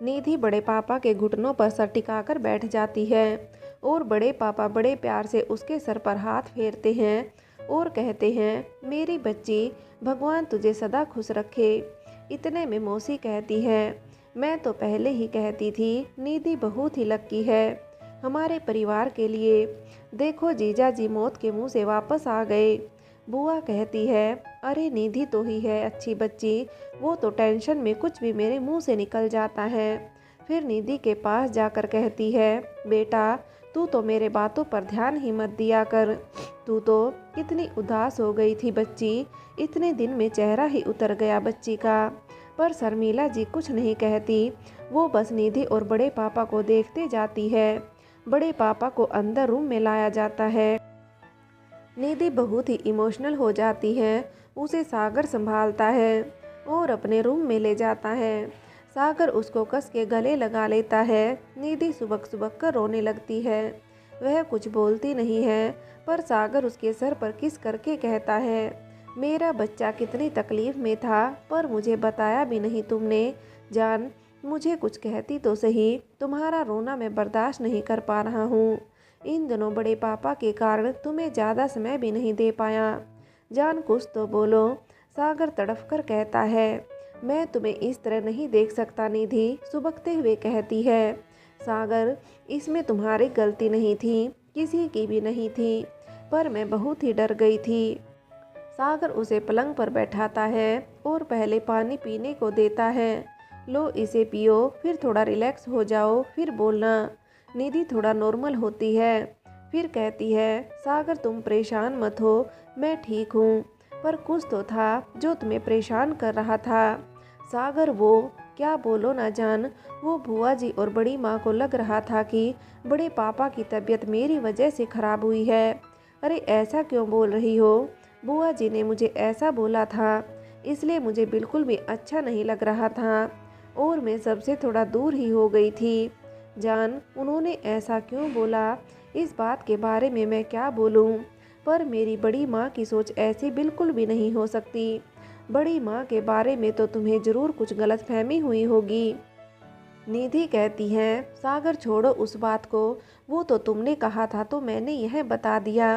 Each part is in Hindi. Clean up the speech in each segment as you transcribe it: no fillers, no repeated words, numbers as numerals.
निधि बड़े पापा के घुटनों पर सर टिकाकर बैठ जाती है और बड़े पापा बड़े प्यार से उसके सर पर हाथ फेरते हैं और कहते हैं, मेरी बच्ची, भगवान तुझे सदा खुश रखे। इतने में मौसी कहती है, मैं तो पहले ही कहती थी निधि बहुत ही लक्की है हमारे परिवार के लिए। देखो जीजा जी मौत के मुंह से वापस आ गए। बुआ कहती है, अरे निधि तो ही है अच्छी बच्ची, वो तो टेंशन में कुछ भी मेरे मुंह से निकल जाता है। फिर निधि के पास जाकर कहती है, बेटा तू तो मेरे बातों पर ध्यान ही मत दिया कर। तू तो कितनी उदास हो गई थी बच्ची, इतने दिन में चेहरा ही उतर गया बच्ची का। पर शर्मिला जी कुछ नहीं कहती, वो बस निधि और बड़े पापा को देखते जाती है। बड़े पापा को अंदर रूम में लाया जाता है। निधि बहुत ही इमोशनल हो जाती है। उसे सागर संभालता है और अपने रूम में ले जाता है। सागर उसको कस के गले लगा लेता है। निधि सुबक सुबक कर रोने लगती है। वह कुछ बोलती नहीं है, पर सागर उसके सर पर किस करके कहता है, मेरा बच्चा कितनी तकलीफ में था, पर मुझे बताया भी नहीं तुमने। जान, मुझे कुछ कहती तो सही, तुम्हारा रोना मैं बर्दाश्त नहीं कर पा रहा हूँ। इन दिनों बड़े पापा के कारण तुम्हें ज़्यादा समय भी नहीं दे पाया। जान कुछ तो बोलो। सागर तड़फ कर कहता है, मैं तुम्हें इस तरह नहीं देख सकता निधि, सुबकते हुए कहती है। सागर, इसमें तुम्हारी गलती नहीं थी, किसी की भी नहीं थी, पर मैं बहुत ही डर गई थी। सागर उसे पलंग पर बैठाता है और पहले पानी पीने को देता है। लो इसे पियो, फिर थोड़ा रिलैक्स हो जाओ, फिर बोलना। निधि थोड़ा नॉर्मल होती है। फिर कहती है, सागर तुम परेशान मत हो, मैं ठीक हूँ, पर कुछ तो था जो तुम्हें परेशान कर रहा था। सागर, वो क्या? बोलो ना जान। वो बुआ जी और बड़ी माँ को लग रहा था कि बड़े पापा की तबीयत मेरी वजह से खराब हुई है। अरे ऐसा क्यों बोल रही हो? बुआ जी ने मुझे ऐसा बोला था, इसलिए मुझे बिल्कुल भी अच्छा नहीं लग रहा था और मैं सबसे थोड़ा दूर ही हो गई थी। जान, उन्होंने ऐसा क्यों बोला? इस बात के बारे में मैं क्या बोलूं? पर मेरी बड़ी माँ की सोच ऐसी बिल्कुल भी नहीं हो सकती। बड़ी माँ के बारे में तो तुम्हें ज़रूर कुछ गलतफहमी हुई होगी। निधि कहती है, सागर छोड़ो उस बात को, वो तो तुमने कहा था तो मैंने यह बता दिया।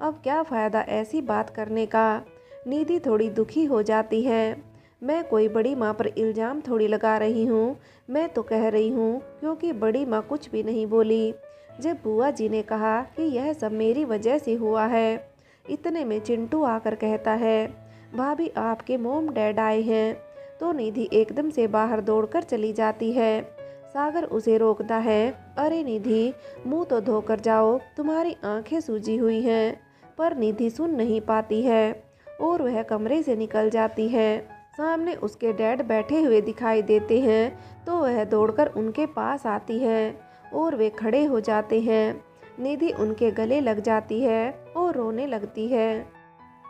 अब क्या फ़ायदा ऐसी बात करने का? निधि थोड़ी दुखी हो जाती है। मैं कोई बड़ी माँ पर इल्ज़ाम थोड़ी लगा रही हूँ, मैं तो कह रही हूँ क्योंकि बड़ी माँ कुछ भी नहीं बोली जब बुआ जी ने कहा कि यह सब मेरी वजह से हुआ है। इतने में चिंटू आकर कहता है, भाभी आपके मोम डैड आए हैं। तो निधि एकदम से बाहर दौड़कर चली जाती है। सागर उसे रोकता है, अरे निधि, मुंह तो धोकर जाओ, तुम्हारी आंखें सूजी हुई हैं। पर निधि सुन नहीं पाती है और वह कमरे से निकल जाती है। सामने उसके डैड बैठे हुए दिखाई देते हैं तो वह दौड़कर उनके पास आती है और वे खड़े हो जाते हैं। निधि उनके गले लग जाती है और रोने लगती है।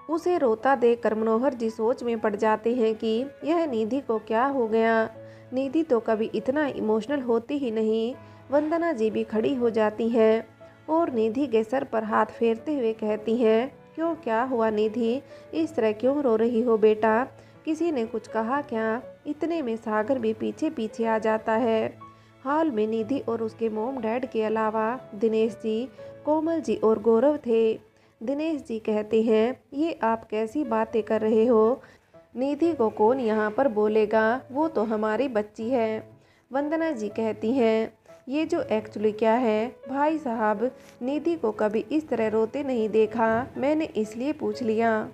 उसे रोता देखकर मनोहर जी सोच में पड़ जाते हैं कि यह निधि को क्या हो गया। निधि तो कभी इतना इमोशनल होती ही नहीं। वंदना जी भी खड़ी हो जाती हैं और निधि के सर पर हाथ फेरते हुए कहती हैं, क्यों, क्या हुआ निधि, इस तरह क्यों रो रही हो बेटा? किसी ने कुछ कहा क्या? इतने में सागर भी पीछे पीछे आ जाता है। हाल में निधि और उसके मोम डैड के अलावा दिनेश जी, कोमल जी और गौरव थे। दिनेश जी कहते हैं, ये आप कैसी बातें कर रहे हो? निधि को कौन यहाँ पर बोलेगा, वो तो हमारी बच्ची है। वंदना जी कहती हैं, ये जो एक्चुअली क्या है भाई साहब, निधि को कभी इस तरह रोते नहीं देखा, मैंने इसलिए पूछ लिया।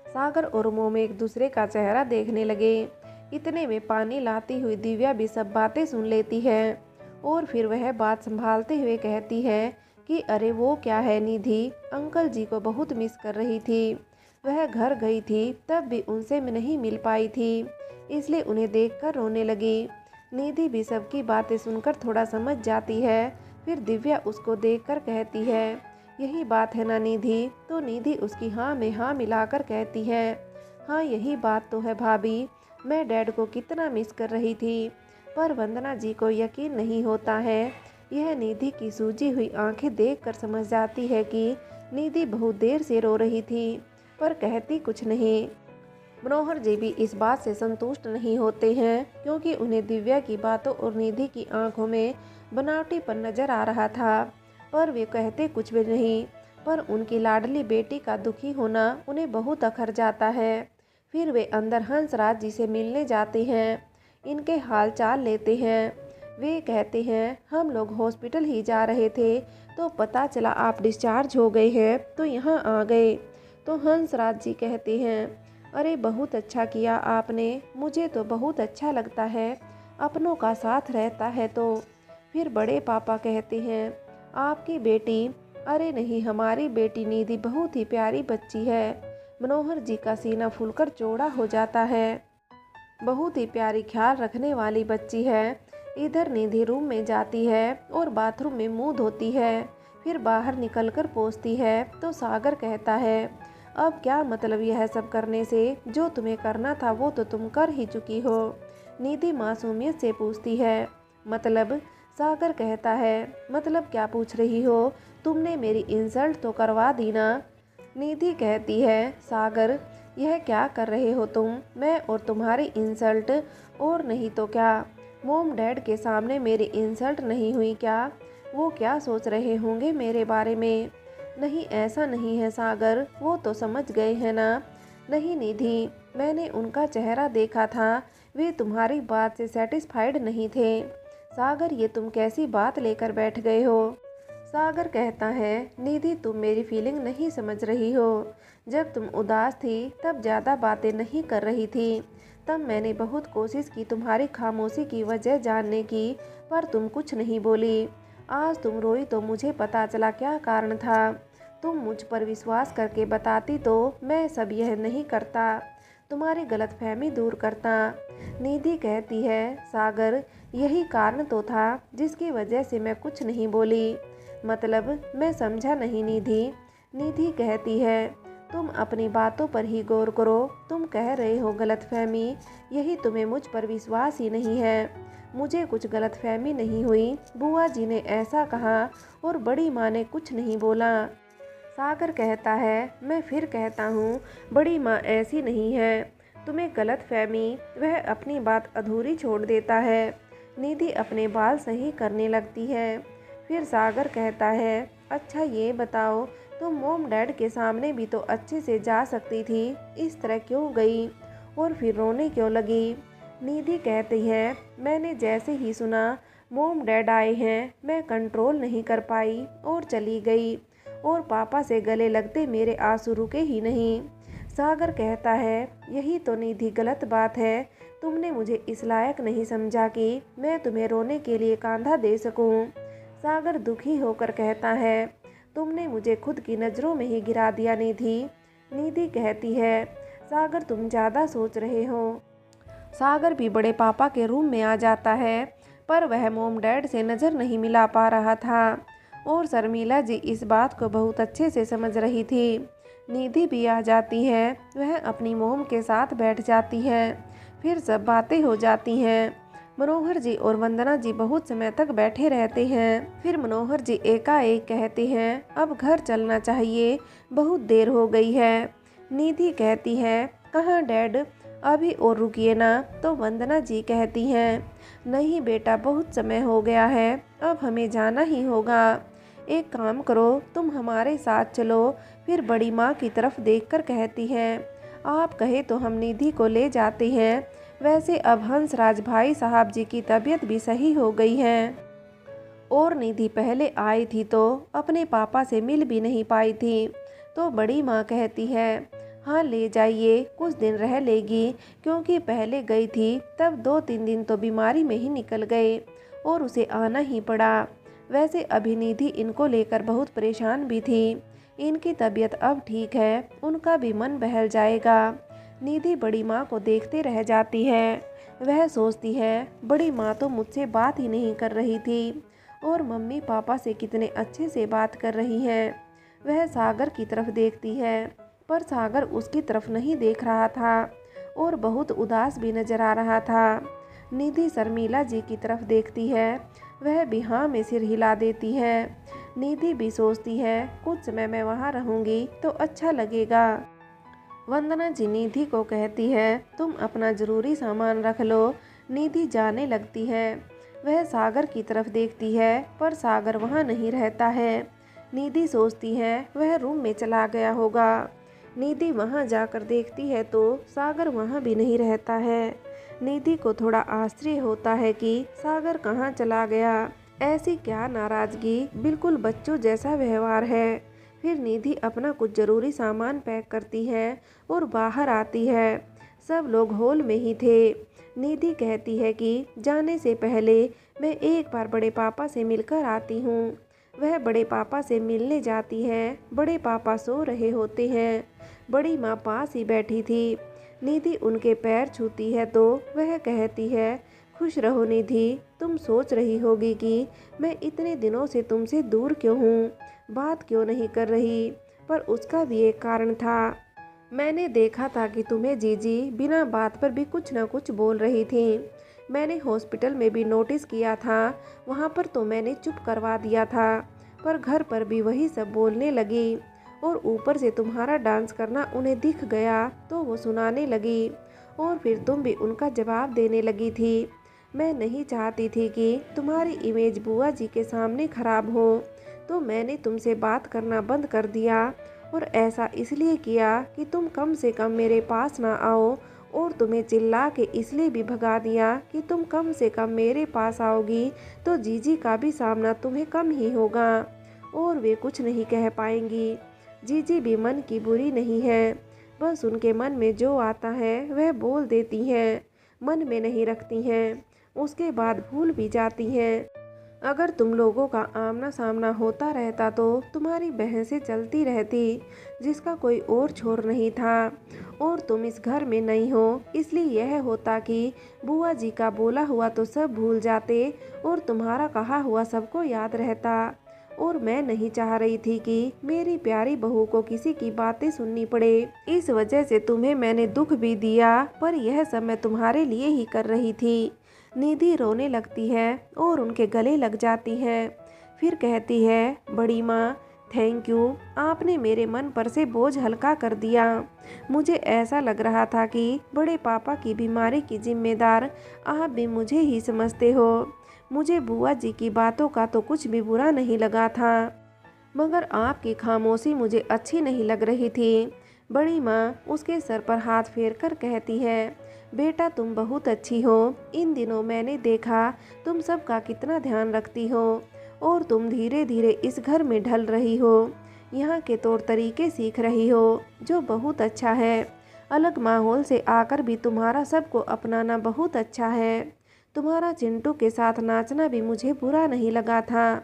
सागर और मोम एक दूसरे का चेहरा देखने लगे। इतने में पानी लाती हुई दिव्या भी सब बातें सुन लेती है और फिर वह बात संभालते हुए कहती है कि अरे वो क्या है निधि, अंकल जी को बहुत मिस कर रही थी। वह घर गई थी तब भी उनसे नहीं मिल पाई थी, इसलिए उन्हें देखकर रोने लगी। निधि भी सबकी बातें सुनकर थोड़ा समझ जाती है। फिर दिव्या उसको देखकर कहती है, यही बात है ना निधि? तो निधि उसकी हाँ में हाँ मिलाकर कहती है, हाँ यही बात तो है भाभी, मैं डैड को कितना मिस कर रही थी। पर वंदना जी को यकीन नहीं होता है। यह निधि की सूजी हुई आंखें देखकर समझ जाती है कि निधि बहुत देर से रो रही थी, पर कहती कुछ नहीं। मनोहर जी भी इस बात से संतुष्ट नहीं होते हैं, क्योंकि उन्हें दिव्या की बातों और निधि की आंखों में बनावटीपन नजर आ रहा था। पर वे कहते कुछ भी नहीं। पर उनकी लाडली बेटी का दुखी होना उन्हें बहुत अखर जाता है। फिर वे अंदर हंसराज जी से मिलने जाते हैं, इनके हाल चाल लेते हैं। वे कहते हैं, हम लोग हॉस्पिटल ही जा रहे थे तो पता चला आप डिस्चार्ज हो गए हैं, तो यहाँ आ गए। तो हंसराज जी कहते हैं, अरे बहुत अच्छा किया आपने, मुझे तो बहुत अच्छा लगता है अपनों का साथ रहता है तो। फिर बड़े पापा कहते हैं, आपकी बेटी, अरे नहीं, हमारी बेटी निधि बहुत ही प्यारी बच्ची है। मनोहर जी का सीना फूलकर चौड़ा हो जाता है। बहुत ही प्यारी, ख्याल रखने वाली बच्ची है। इधर निधि रूम में जाती है और बाथरूम में मुंह धोती है। फिर बाहर निकलकर पहुंचती है तो सागर कहता है, अब क्या मतलब यह सब करने से, जो तुम्हें करना था वो तो तुम कर ही चुकी हो। निधि मासूमियत से पूछती है, मतलब? सागर कहता है, मतलब क्या पूछ रही हो, तुमने मेरी इंसल्ट तो करवा दी ना। निधि कहती है, सागर यह क्या कर रहे हो तुम, मैं और तुम्हारी इंसल्ट, और नहीं तो क्या। मोम डैड के सामने मेरी इंसल्ट नहीं हुई क्या? वो क्या सोच रहे होंगे मेरे बारे में। नहीं, ऐसा नहीं है सागर, वो तो समझ गए हैं ना। नहीं निधि, मैंने उनका चेहरा देखा था, वे तुम्हारी बात से सेटिस्फाइड नहीं थे। सागर ये तुम कैसी बात लेकर बैठ गए हो। सागर कहता है, निधि तुम मेरी फीलिंग नहीं समझ रही हो। जब तुम उदास थी तब ज़्यादा बातें नहीं कर रही थी, तब मैंने बहुत कोशिश की तुम्हारी खामोशी की वजह जानने की, पर तुम कुछ नहीं बोली। आज तुम रोई तो मुझे पता चला क्या कारण था। तुम मुझ पर विश्वास करके बताती तो मैं सब यह नहीं करता, तुम्हारी गलतफहमी दूर करता। निधि कहती है, सागर यही कारण तो था जिसकी वजह से मैं कुछ नहीं बोली। मतलब? मैं समझा नहीं निधि। निधि कहती है, तुम अपनी बातों पर ही गौर करो, तुम कह रहे हो गलतफहमी, यही तुम्हें मुझ पर विश्वास ही नहीं है। मुझे कुछ गलतफहमी नहीं हुई, बुआ जी ने ऐसा कहा और बड़ी माँ ने कुछ नहीं बोला। सागर कहता है, मैं फिर कहता हूँ, बड़ी माँ ऐसी नहीं है, तुम्हें गलतफहमी, वह अपनी बात अधूरी छोड़ देता है। निधि अपने बाल सही करने लगती है। फिर सागर कहता है, अच्छा ये बताओ, तुम मोम डैड के सामने भी तो अच्छे से जा सकती थी, इस तरह क्यों गई और फिर रोने क्यों लगी। निधि कहती है, मैंने जैसे ही सुना मोम डैड आए हैं, मैं कंट्रोल नहीं कर पाई और चली गई, और पापा से गले लगते मेरे आंसू रुके ही नहीं। सागर कहता है, यही तो निधि गलत बात है, तुमने मुझे इस लायक नहीं समझा कि मैं तुम्हें रोने के लिए कंधा दे सकूं। सागर दुखी होकर कहता है, तुमने मुझे खुद की नज़रों में ही गिरा दिया निधि। निधि कहती है, सागर तुम ज़्यादा सोच रहे हो। सागर भी बड़े पापा के रूम में आ जाता है, पर वह मोम डैड से नज़र नहीं मिला पा रहा था, और शर्मिला जी इस बात को बहुत अच्छे से समझ रही थी। निधि भी आ जाती है, वह अपनी मोम के साथ बैठ जाती है। फिर सब बातें हो जाती हैं। मनोहर जी और वंदना जी बहुत समय तक बैठे रहते हैं। फिर मनोहर जी एकाएक कहते हैं, अब घर चलना चाहिए, बहुत देर हो गई है। निधि कहती है, कहाँ डैड, अभी और रुकिए ना। तो वंदना जी कहती हैं, नहीं बेटा, बहुत समय हो गया है, अब हमें जाना ही होगा। एक काम करो, तुम हमारे साथ चलो। फिर बड़ी माँ की तरफ देखकर कहती है, आप कहे तो हम निधि को ले जाते हैं। वैसे अब हंसराज भाई साहब जी की तबीयत भी सही हो गई है, और निधि पहले आई थी तो अपने पापा से मिल भी नहीं पाई थी। तो बड़ी माँ कहती है, हाँ ले जाइए, कुछ दिन रह लेगी, क्योंकि पहले गई थी तब 2-3 दिन तो बीमारी में ही निकल गए और उसे आना ही पड़ा। वैसे अभी निधि इनको लेकर बहुत परेशान भी थी, इनकी तबीयत अब ठीक है, उनका भी मन बहल जाएगा। निधि बड़ी माँ को देखते रह जाती है। वह सोचती है, बड़ी माँ तो मुझसे बात ही नहीं कर रही थी, और मम्मी पापा से कितने अच्छे से बात कर रही हैं। वह सागर की तरफ देखती है, पर सागर उसकी तरफ नहीं देख रहा था और बहुत उदास भी नजर आ रहा था। निधि शर्मिला जी की तरफ देखती है, वह भी हाँ में सिर हिला देती है। निधि भी सोचती है, कुछ समय मैं वहाँ रहूँगी तो अच्छा लगेगा। वंदना जी निधि को कहती है, तुम अपना जरूरी सामान रख लो। निधि जाने लगती है। वह सागर की तरफ देखती है पर सागर वहाँ नहीं रहता है। निधि सोचती है वह रूम में चला गया होगा। निधि वहाँ जाकर देखती है तो सागर वहाँ भी नहीं रहता है। निधि को थोड़ा आश्चर्य होता है कि सागर कहाँ चला गया। ऐसी क्या नाराजगी, बिल्कुल बच्चों जैसा व्यवहार है। फिर निधि अपना कुछ जरूरी सामान पैक करती है और बाहर आती है। सब लोग हॉल में ही थे। निधि कहती है कि जाने से पहले मैं एक बार बड़े पापा से मिलकर आती हूँ। वह बड़े पापा से मिलने जाती है। बड़े पापा सो रहे होते हैं। बड़ी माँ पास ही बैठी थी। निधि उनके पैर छूती है तो वह कहती है, खुश रहो निधि, तुम सोच रही होगी कि मैं इतने दिनों से तुमसे दूर क्यों हूँ, बात क्यों नहीं कर रही। पर उसका भी एक कारण था। मैंने देखा था कि तुम्हें जीजी बिना बात पर भी कुछ न कुछ बोल रही थी। मैंने हॉस्पिटल में भी नोटिस किया था, वहाँ पर तो मैंने चुप करवा दिया था, पर घर पर भी वही सब बोलने लगी। और ऊपर से तुम्हारा डांस करना उन्हें दिख गया तो वो सुनाने लगी और फिर तुम भी उनका जवाब देने लगी थी। मैं नहीं चाहती थी कि तुम्हारी इमेज बुआ जी के सामने खराब हो, तो मैंने तुमसे बात करना बंद कर दिया। और ऐसा इसलिए किया कि तुम कम से कम मेरे पास ना आओ, और तुम्हें चिल्ला के इसलिए भी भगा दिया कि तुम कम से कम मेरे पास आओगी तो जीजी का भी सामना तुम्हें कम ही होगा और वे कुछ नहीं कह पाएंगी। जीजी भी मन की बुरी नहीं है, बस उनके मन में जो आता है वह बोल देती हैं, मन में नहीं रखती हैं, उसके बाद भूल भी जाती हैं। अगर तुम लोगों का आमना सामना होता रहता तो तुम्हारी बहसें चलती रहती, जिसका कोई और छोर नहीं था। और तुम इस घर में नहीं हो, इसलिए यह होता कि बुआ जी का बोला हुआ तो सब भूल जाते और तुम्हारा कहा हुआ सबको याद रहता। और मैं नहीं चाह रही थी कि मेरी प्यारी बहू को किसी की बातें सुननी पड़े। इस वजह से तुम्हें मैंने दुख भी दिया, पर यह सब मैं तुम्हारे लिए ही कर रही थी। निधि रोने लगती है और उनके गले लग जाती है। फिर कहती है, बड़ी माँ थैंक यू, आपने मेरे मन पर से बोझ हल्का कर दिया। मुझे ऐसा लग रहा था कि बड़े पापा की बीमारी की जिम्मेदार आप भी मुझे ही समझते हो। मुझे बुआ जी की बातों का तो कुछ भी बुरा नहीं लगा था, मगर आपकी खामोशी मुझे अच्छी नहीं लग रही थी। बड़ी माँ उसके सर पर हाथ फेर कर कहती है, बेटा तुम बहुत अच्छी हो। इन दिनों मैंने देखा तुम सबका कितना ध्यान रखती हो और तुम धीरे धीरे इस घर में ढल रही हो, यहाँ के तौर तरीके सीख रही हो, जो बहुत अच्छा है। अलग माहौल से आकर भी तुम्हारा सबको अपनाना बहुत अच्छा है। तुम्हारा चिंटू के साथ नाचना भी मुझे बुरा नहीं लगा था,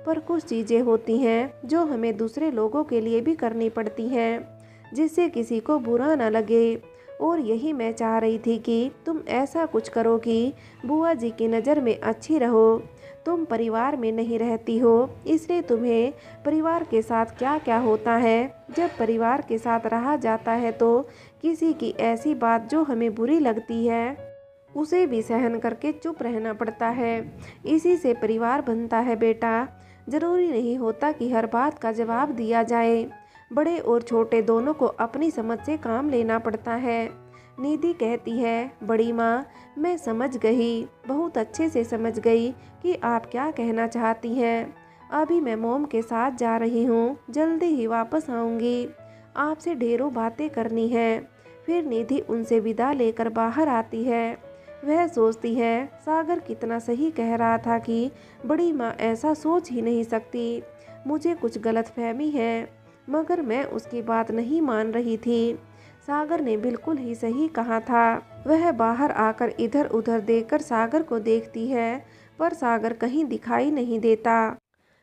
पर कुछ चीज़ें होती हैं जो हमें दूसरे लोगों के लिए भी करनी पड़ती हैं, जिससे किसी को बुरा ना लगे। और यही मैं चाह रही थी कि तुम ऐसा कुछ करो कि बुआ जी की नज़र में अच्छी रहो। तुम परिवार में नहीं रहती हो, इसलिए तुम्हें परिवार के साथ क्या क्या होता है। जब परिवार के साथ रहा जाता है तो किसी की ऐसी बात जो हमें बुरी लगती है उसे भी सहन करके चुप रहना पड़ता है। इसी से परिवार बनता है बेटा। जरूरी नहीं होता कि हर बात का जवाब दिया जाए। बड़े और छोटे दोनों को अपनी समझ से काम लेना पड़ता है। निधि कहती है, बड़ी माँ मैं समझ गई, बहुत अच्छे से समझ गई कि आप क्या कहना चाहती हैं। अभी मैं मोम के साथ जा रही हूँ, जल्दी ही वापस आऊँगी, आपसे ढेरों बातें करनी है। फिर निधि उनसे विदा लेकर बाहर आती है। वह सोचती है सागर कितना सही कह रहा था कि बड़ी माँ ऐसा सोच ही नहीं सकती। मुझे कुछ गलतफहमी है, मगर मैं उसकी बात नहीं मान रही थी। सागर ने बिल्कुल ही सही कहा था। वह बाहर आकर इधर उधर देखकर सागर को देखती है, पर सागर कहीं दिखाई नहीं देता।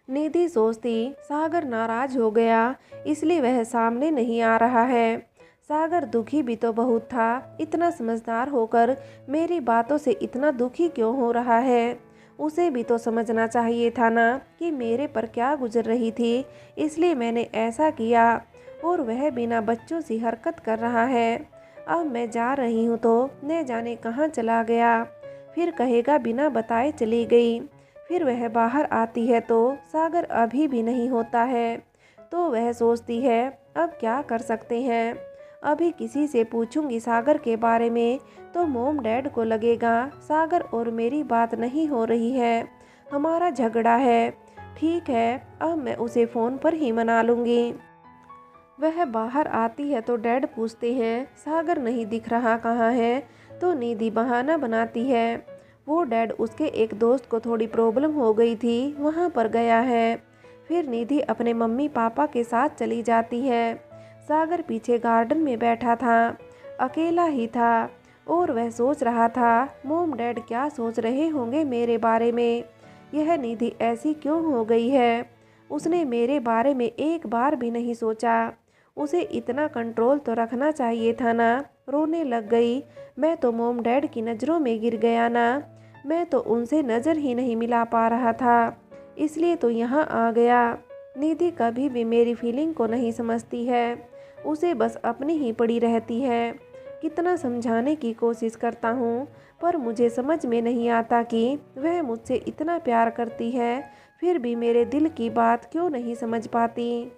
निधि सोचती सागर नाराज हो गया, इसलिए वह सामने नहीं आ रहा है। सागर दुखी भी तो बहुत था, इतना समझदार होकर मेरी बातों से इतना दुखी क्यों हो रहा है। उसे भी तो समझना चाहिए था ना कि मेरे पर क्या गुजर रही थी, इसलिए मैंने ऐसा किया। और वह बिना बच्चों सी हरकत कर रहा है। अब मैं जा रही हूँ तो न जाने कहाँ चला गया, फिर कहेगा बिना बताए चली गई। फिर वह बाहर आती है तो सागर अभी भी नहीं होता है, तो वह सोचती है अब क्या कर सकते हैं। अभी किसी से पूछूंगी सागर के बारे में तो मॉम डैड को लगेगा सागर और मेरी बात नहीं हो रही है, हमारा झगड़ा है। ठीक है, अब मैं उसे फ़ोन पर ही मना लूँगी। वह बाहर आती है तो डैड पूछते हैं सागर नहीं दिख रहा कहाँ है, तो निधि बहाना बनाती है वो डैड उसके एक दोस्त को थोड़ी प्रॉब्लम हो गई थी, वहाँ पर गया है। फिर निधि अपने मम्मी पापा के साथ चली जाती है। सागर पीछे गार्डन में बैठा था, अकेला ही था और वह सोच रहा था मोम डैड क्या सोच रहे होंगे मेरे बारे में। यह निधि ऐसी क्यों हो गई है, उसने मेरे बारे में एक बार भी नहीं सोचा। उसे इतना कंट्रोल तो रखना चाहिए था ना। रोने लग गई। मैं तो मोम डैड की नज़रों में गिर गया ना, मैं तो उनसे नज़र ही नहीं मिला पा रहा था, इसलिए तो यहाँ आ गया। निधि कभी भी मेरी फीलिंग को नहीं समझती है, उसे बस अपनी ही पड़ी रहती है। कितना समझाने की कोशिश करता हूँ पर मुझे समझ में नहीं आता कि वह मुझसे इतना प्यार करती है, फिर भी मेरे दिल की बात क्यों नहीं समझ पाती।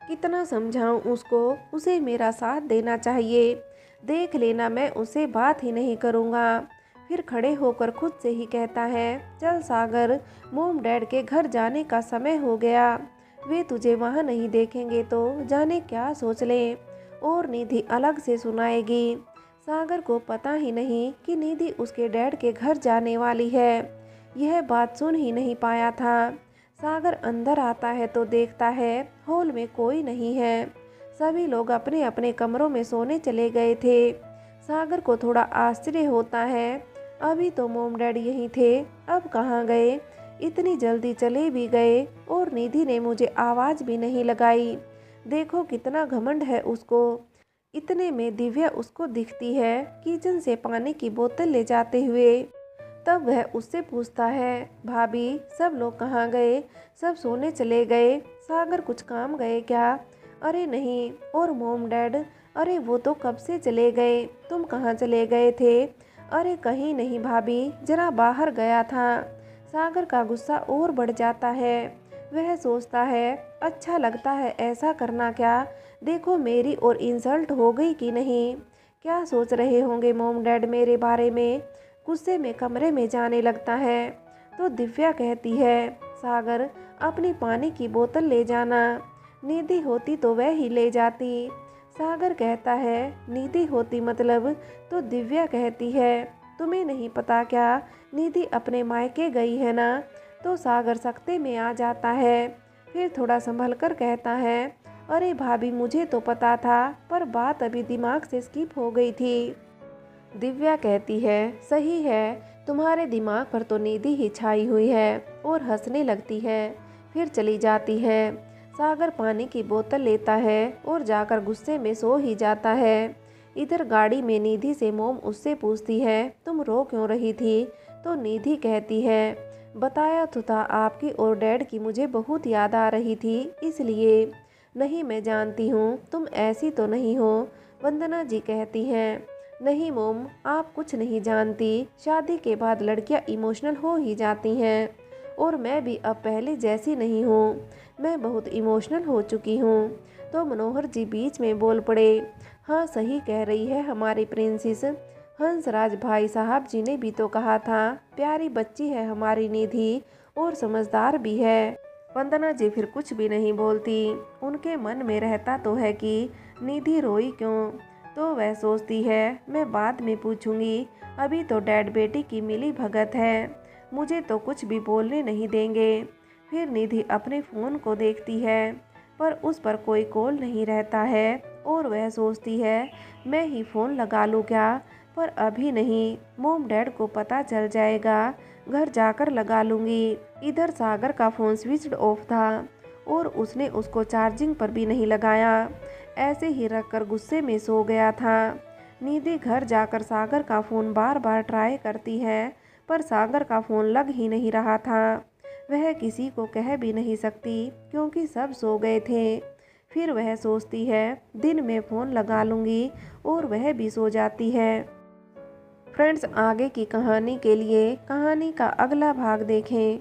कितना समझाऊं उसको, उसे मेरा साथ देना चाहिए। देख लेना, मैं उससे बात ही नहीं करूँगा। फिर खड़े होकर खुद से ही कहता है चल सागर, मोम डैड के घर जाने का समय हो गया, वे तुझे वहाँ नहीं देखेंगे तो जाने क्या सोच लें। और निधि अलग से सुनाएगी। सागर को पता ही नहीं कि निधि उसके डैड के घर जाने वाली है। यह बात सुन ही नहीं पाया था। सागर अंदर आता है तो देखता है हॉल में कोई नहीं है, सभी लोग अपने अपने कमरों में सोने चले गए थे। सागर को थोड़ा आश्चर्य होता है, अभी तो मोम डैड यहीं थे, अब कहाँ गए, इतनी जल्दी चले भी गए और निधि ने मुझे आवाज़ भी नहीं लगाई। देखो कितना घमंड है उसको। इतने में दिव्या उसको दिखती है किचन से पानी की बोतल ले जाते हुए। तब वह उससे पूछता है भाभी सब लोग कहाँ गए, सब सोने चले गए, सागर कुछ काम गए क्या। अरे नहीं। और मोम डैड, अरे वो तो कब से चले गए, तुम कहाँ चले गए थे। अरे कहीं नहीं भाभी, जरा बाहर गया था। सागर का गुस्सा और बढ़ जाता है। वह सोचता है अच्छा लगता है ऐसा करना, क्या देखो मेरी और इंसल्ट हो गई कि नहीं, क्या सोच रहे होंगे मोम डैड मेरे बारे में। गुस्से में कमरे में जाने लगता है तो दिव्या कहती है सागर अपनी पानी की बोतल ले जाना, निधि होती तो वह ही ले जाती। सागर कहता है निधि होती मतलब, तो दिव्या कहती है तुम्हें नहीं पता क्या, निधि अपने मायके गई है ना। तो सागर सख्ते में आ जाता है। फिर थोड़ा संभल कर कहता है अरे भाभी मुझे तो पता था, पर बात अभी दिमाग से स्किप हो गई थी। दिव्या कहती है सही है, तुम्हारे दिमाग पर तो निधि ही छाई हुई है, और हंसने लगती है। फिर चली जाती है। सागर पानी की बोतल लेता है और जाकर गुस्से में सो ही जाता है। इधर गाड़ी में निधि से मोम उससे पूछती है तुम रो क्यों रही थी। तो निधि कहती है बताया तो था आपकी और डैड की मुझे बहुत याद आ रही थी, इसलिए। नहीं मैं जानती हूँ तुम ऐसी तो नहीं हो। वंदना जी कहती हैं नहीं मोम, आप कुछ नहीं जानती, शादी के बाद लड़कियां इमोशनल हो ही जाती हैं, और मैं भी अब पहले जैसी नहीं हूँ, मैं बहुत इमोशनल हो चुकी हूँ। तो मनोहर जी बीच में बोल पड़े हाँ सही कह रही है हमारी प्रिंसेस, हंसराज भाई साहब जी ने भी तो कहा था प्यारी बच्ची है हमारी निधि, और समझदार भी है। वंदना जी फिर कुछ भी नहीं बोलती। उनके मन में रहता तो है कि निधि रोई क्यों। तो वह सोचती है मैं बाद में पूछूंगी, अभी तो डैड बेटी की मिली भगत है, मुझे तो कुछ भी बोलने नहीं देंगे। फिर निधि अपने फ़ोन को देखती है पर उस पर कोई कॉल नहीं रहता है, और वह सोचती है मैं ही फ़ोन लगा लूँ क्या, पर अभी नहीं, मोम डैड को पता चल जाएगा, घर जाकर लगा लूँगी। इधर सागर का फ़ोन स्विच्ड ऑफ था और उसने उसको चार्जिंग पर भी नहीं लगाया, ऐसे ही रखकर गुस्से में सो गया था। निधि घर जाकर सागर का फ़ोन बार बार ट्राई करती है पर सागर का फ़ोन लग ही नहीं रहा था। वह किसी को कह भी नहीं सकती क्योंकि सब सो गए थे। फिर वह सोचती है दिन में फ़ोन लगा लूँगी, और वह भी सो जाती है। फ्रेंड्स, आगे की कहानी के लिए कहानी का अगला भाग देखें।